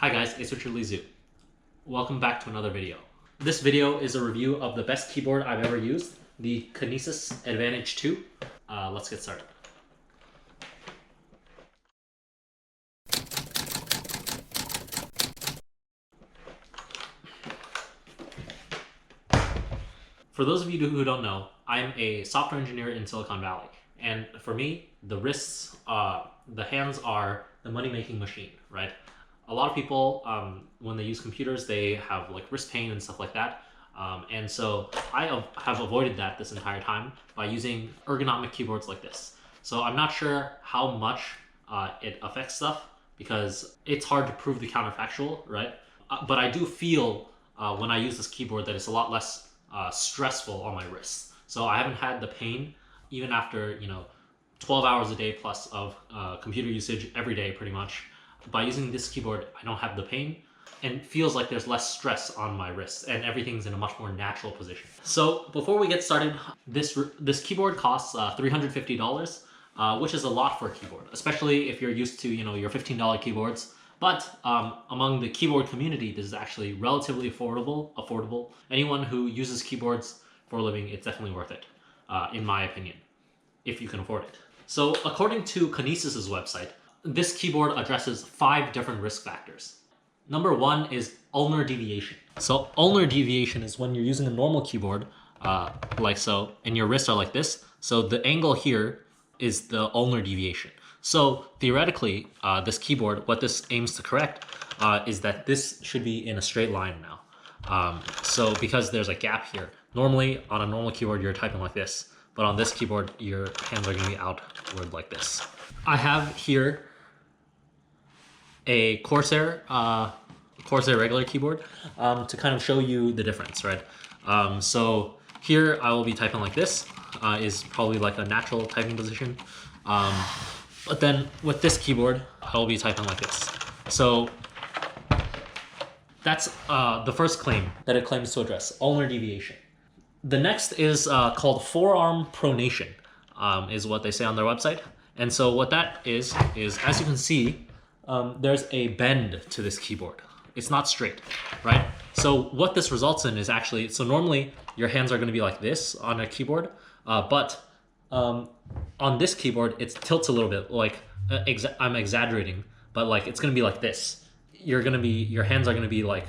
Hi guys, it's Richardlizhu. Welcome back to another video. This video is a review of the best keyboard I've ever used, the Kinesis Advantage2. Let's get started. For those of you who don't know, I'm a software engineer in Silicon Valley. And for me, the wrists, the hands are the money-making machine, right? A lot of people, when they use computers, they have like wrist pain and stuff like that. And so I have avoided that this entire time by using ergonomic keyboards like this. So I'm not sure how much it affects stuff because it's hard to prove the counterfactual, right? But I do feel when I use this keyboard that it's a lot less stressful on my wrists. So I haven't had the pain even after, 12 hours a day plus of computer usage every day pretty much. By using this keyboard, I don't have the pain and it feels like there's less stress on my wrists and everything's in a much more natural position. So before we get started, this keyboard costs $350, which is a lot for a keyboard, especially if you're used to, your $15 keyboards. But among the keyboard community, this is actually relatively affordable. Anyone who uses keyboards for a living, it's definitely worth it, in my opinion, if you can afford it. So according to Kinesis's website, this keyboard addresses 5 different risk factors. Number 1 is ulnar deviation. So ulnar deviation is when you're using a normal keyboard, like so, and your wrists are like this. So the angle here is the ulnar deviation. So theoretically, this keyboard, what this aims to correct is that this should be in a straight line now. So because there's a gap here, normally on a normal keyboard, you're typing like this, but on this keyboard, your hands are gonna be outward like this. I have here a Corsair regular keyboard to kind of show you the difference, right? So here I will be typing like this, is probably like a natural typing position. But then with this keyboard, I will be typing like this. So that's the first claim that it claims to address, ulnar deviation. The next is called forearm pronation, is what they say on their website. And so what that is as you can see, there's a bend to this keyboard. It's not straight, right? So what this results in is actually, so normally your hands are going to be like this on a keyboard, but on this keyboard, it tilts a little bit, like I'm exaggerating, but like it's going to be like this. Your hands are going to be like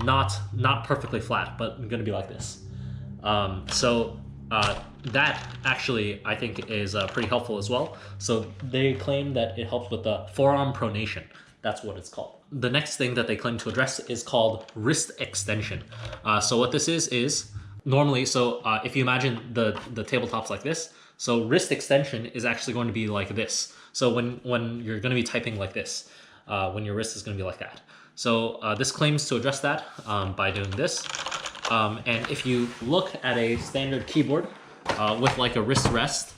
not perfectly flat, but going to be like this. That actually I think is pretty helpful as well. So they claim that it helps with the forearm pronation. That's what it's called. The next thing that they claim to address is called wrist extension. So what this is normally, so if you imagine the tabletops like this, so wrist extension is actually going to be like this. So when you're going to be typing like this, when your wrist is going to be like that. So this claims to address that by doing this. And if you look at a standard keyboard with like a wrist rest,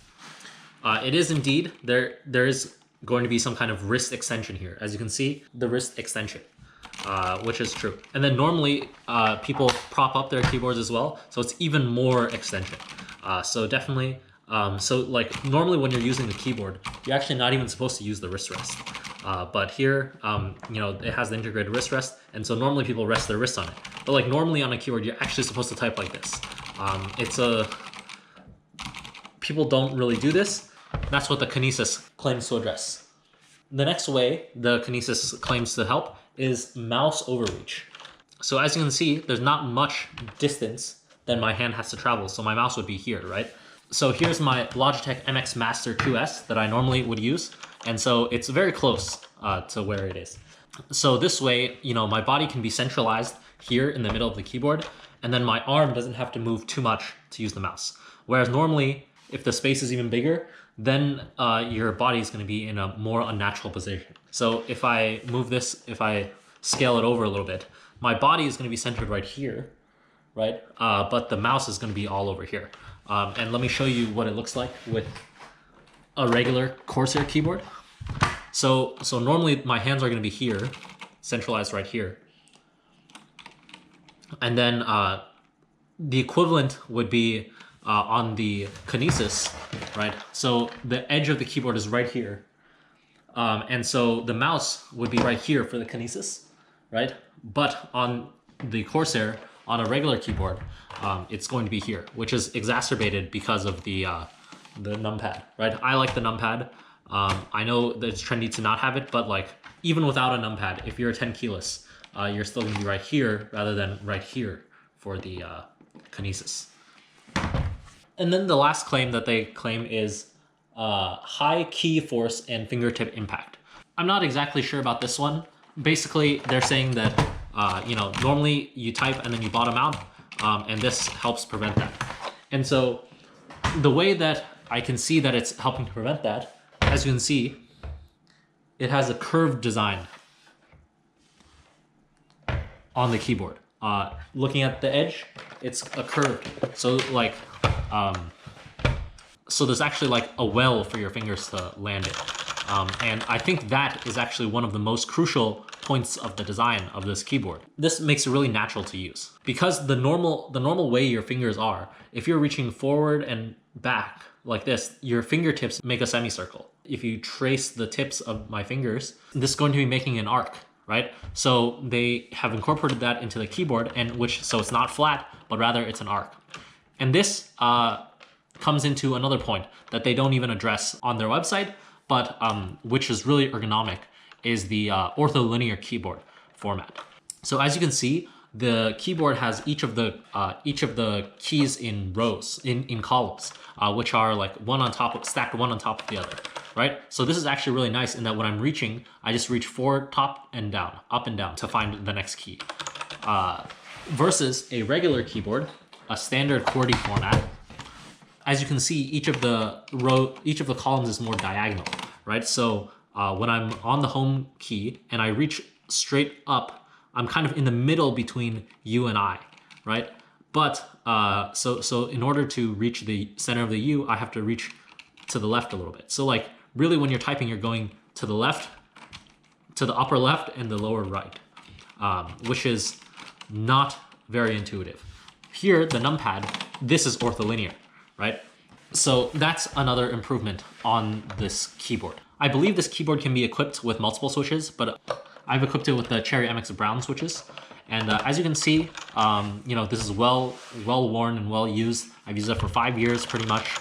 it is indeed, there is going to be some kind of wrist extension here. As you can see, the wrist extension, which is true. And then normally people prop up their keyboards as well, so it's even more extension. So definitely, so like normally when you're using the keyboard, you're actually not even supposed to use the wrist rest. But here, it has the integrated wrist rest, and so normally people rest their wrists on it. But like normally on a keyboard, you're actually supposed to type like this. People don't really do this. That's what the Kinesis claims to address. The next way the Kinesis claims to help is mouse overreach. So as you can see, there's not much distance that my hand has to travel, so my mouse would be here, right? So here's my Logitech MX Master 2S that I normally would use, and so it's very close to where it is. So this way, my body can be centralized here in the middle of the keyboard, and then my arm doesn't have to move too much to use the mouse. Whereas normally, if the space is even bigger, then your body is going to be in a more unnatural position. So if I move this, if I scale it over a little bit, my body is going to be centered right here, right? But the mouse is going to be all over here. And let me show you what it looks like with a regular Corsair keyboard. So normally my hands are going to be here, centralized right here. And then the equivalent would be on the Kinesis, right? So the edge of the keyboard is right here. And so the mouse would be right here for the Kinesis. right? But on the Corsair, on a regular keyboard, it's going to be here, which is exacerbated because of the numpad, right? I like the numpad. I know that it's trendy to not have it, but like even without a numpad, if you're a 10 keyless, you're still going to be right here rather than right here for the Kinesis. And then the last claim that they claim is high key force and fingertip impact. I'm not exactly sure about this one. Basically, they're saying that normally you type and then you bottom out, and this helps prevent that. And so the way that I can see that it's helping to prevent that, as you can see, it has a curved design on the keyboard. Looking at the edge, it's a curved. So like, so there's actually like a well for your fingers to land in. And I think that is actually one of the most crucial points of the design of this keyboard. This makes it really natural to use because the normal way your fingers are, if you're reaching forward and back like this, your fingertips make a semicircle. If you trace the tips of my fingers, this is going to be making an arc, right? So they have incorporated that into the keyboard, so it's not flat, but rather it's an arc. And this comes into another point that they don't even address on their website, but which is really ergonomic, is the ortholinear keyboard format. So as you can see, the keyboard has each of the keys in rows, in columns, which are like stacked one on top of the other, right? So this is actually really nice in that when I'm reaching, I just reach forward, up and down to find the next key. Versus a regular keyboard, a standard QWERTY format. As you can see, each of the columns is more diagonal, right? So when I'm on the home key and I reach straight up, I'm kind of in the middle between U and I, right? But so in order to reach the center of the U, I have to reach to the left a little bit. So like really when you're typing, you're going to the left, to the upper left and the lower right, which is not very intuitive. Here, the numpad, this is ortholinear, right? So that's another improvement on this keyboard. I believe this keyboard can be equipped with multiple switches, but I've equipped it with the Cherry MX Brown switches. And as you can see, this is well worn and well used. I've used it for 5 years pretty much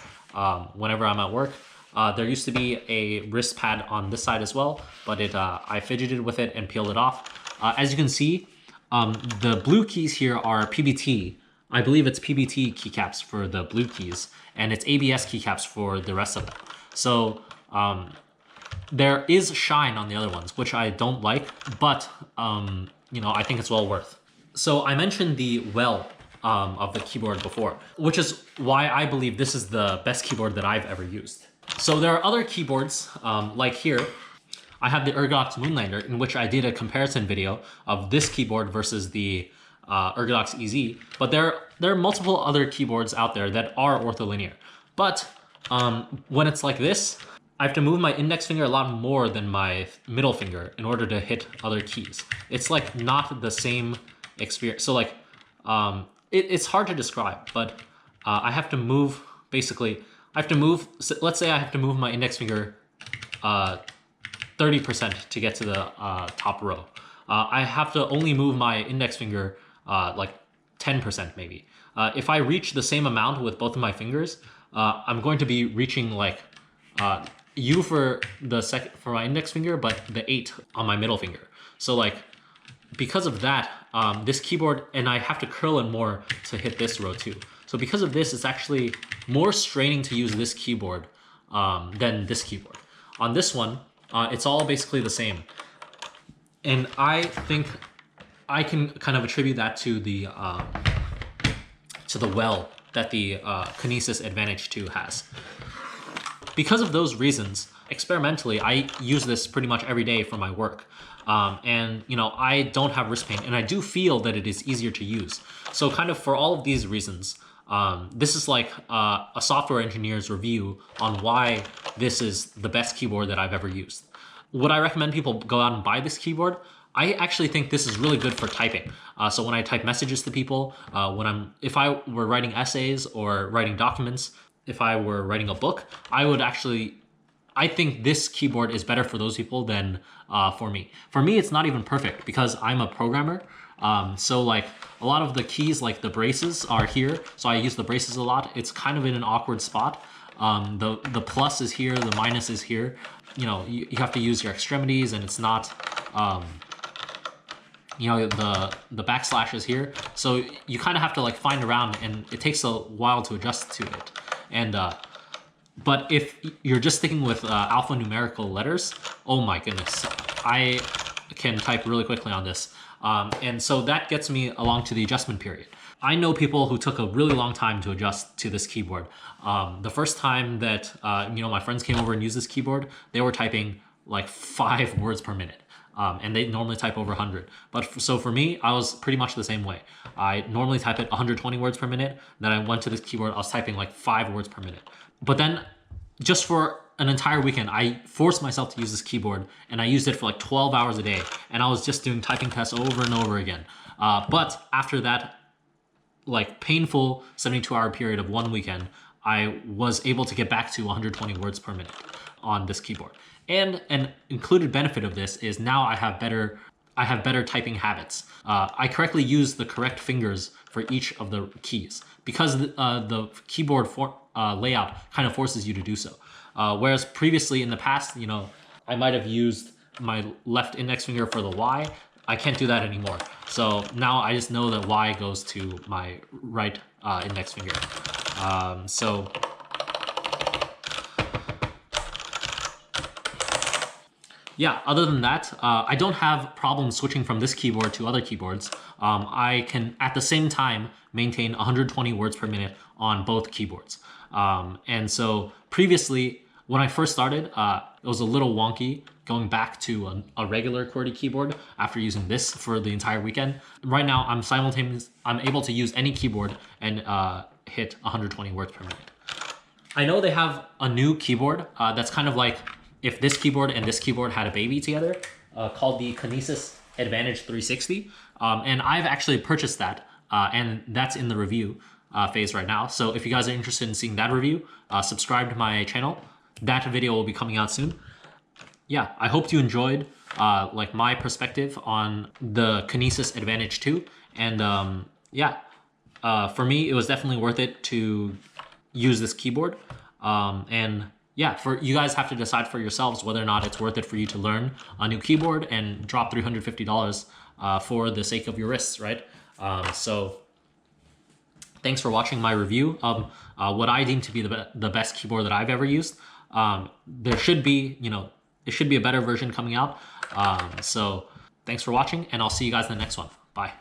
whenever I'm at work. There used to be a wrist pad on this side as well, but I fidgeted with it and peeled it off. As you can see, the blue keys here are PBT. I believe it's PBT keycaps for the blue keys, and it's ABS keycaps for the rest of them. So there is shine on the other ones, which I don't like, but I think it's well worth. So I mentioned the well of the keyboard before, which is why I believe this is the best keyboard that I've ever used. So there are other keyboards like here. I have the Ergodox Moonlander, in which I did a comparison video of this keyboard versus the Ergodox EZ, but there are multiple other keyboards out there that are ortholinear. But when it's like this, I have to move my index finger a lot more than my middle finger in order to hit other keys. It's like not the same experience. So like it's hard to describe, but I have to move, basically, let's say I have to move my index finger 30% to get to the top row. I have to only move my index finger like 10% maybe. If I reach the same amount with both of my fingers, I'm going to be reaching like U for my index finger, but the 8 on my middle finger. So like because of that, this keyboard, and I have to curl it more to hit this row too. So because of this, it's actually more straining to use this keyboard than this keyboard. On this one, it's all basically the same. And I think I can kind of attribute that to the well that the Kinesis Advantage2 has. Because of those reasons, experimentally, I use this pretty much every day for my work. And I don't have wrist pain, and I do feel that it is easier to use. So kind of for all of these reasons, this is like a software engineer's review on why this is the best keyboard that I've ever used. Would I recommend people go out and buy this keyboard? I actually think this is really good for typing. So when I type messages to people, if I were writing essays or writing documents, if I were writing a book, I would actually I think this keyboard is better for those people than for me. For me, it's not even perfect because I'm a programmer. So like a lot of the keys, like the braces are here. So I use the braces a lot. It's kind of in an awkward spot. The plus is here, the minus is here. You know, you have to use your extremities, and it's not, you know, the backslash is here. So you kind of have to like find around, and it takes a while to adjust to it. And but if you're just sticking with alphanumerical letters, oh my goodness, I can type really quickly on this. And so that gets me along to the adjustment period. I know people who took a really long time to adjust to this keyboard. The first time that you know, my friends came over and used this keyboard, they were typing like 5 words per minute. And they normally type over 100. But so for me, I was pretty much the same way. I normally type at 120 words per minute. Then I went to this keyboard, I was typing like 5 words per minute. But then just for an entire weekend, I forced myself to use this keyboard, and I used it for like 12 hours a day. And I was just doing typing tests over and over again. But after that, like painful 72-hour period of 1 weekend, I was able to get back to 120 words per minute on this keyboard. And an included benefit of this is now I have better typing habits. I correctly use the correct fingers for each of the keys because the keyboard layout kind of forces you to do so. Whereas previously in the past, you know, I might have used my left index finger for the Y. I can't do that anymore. So now I just know that Y goes to my right index finger. So yeah, other than that, I don't have problems switching from this keyboard to other keyboards. I can, at the same time, maintain 120 words per minute on both keyboards. And so previously, when I first started, it was a little wonky going back to a regular QWERTY keyboard after using this for the entire weekend. Right now, I'm able to use any keyboard and hit 120 words per minute. I know they have a new keyboard that's kind of like if this keyboard and this keyboard had a baby together, called the Kinesis Advantage2. And I've actually purchased that, and that's in the review phase right now. So if you guys are interested in seeing that review, subscribe to my channel. That video will be coming out soon. Yeah, I hope you enjoyed like my perspective on the Kinesis Advantage2. And yeah, for me, it was definitely worth it to use this keyboard. And yeah, for you guys have to decide for yourselves whether or not it's worth it for you to learn a new keyboard and drop $350 for the sake of your wrists, right? So thanks for watching my review of what I deem to be the best keyboard that I've ever used. There should be, you know, it should be a better version coming out. So thanks for watching, and I'll see you guys in the next one. Bye.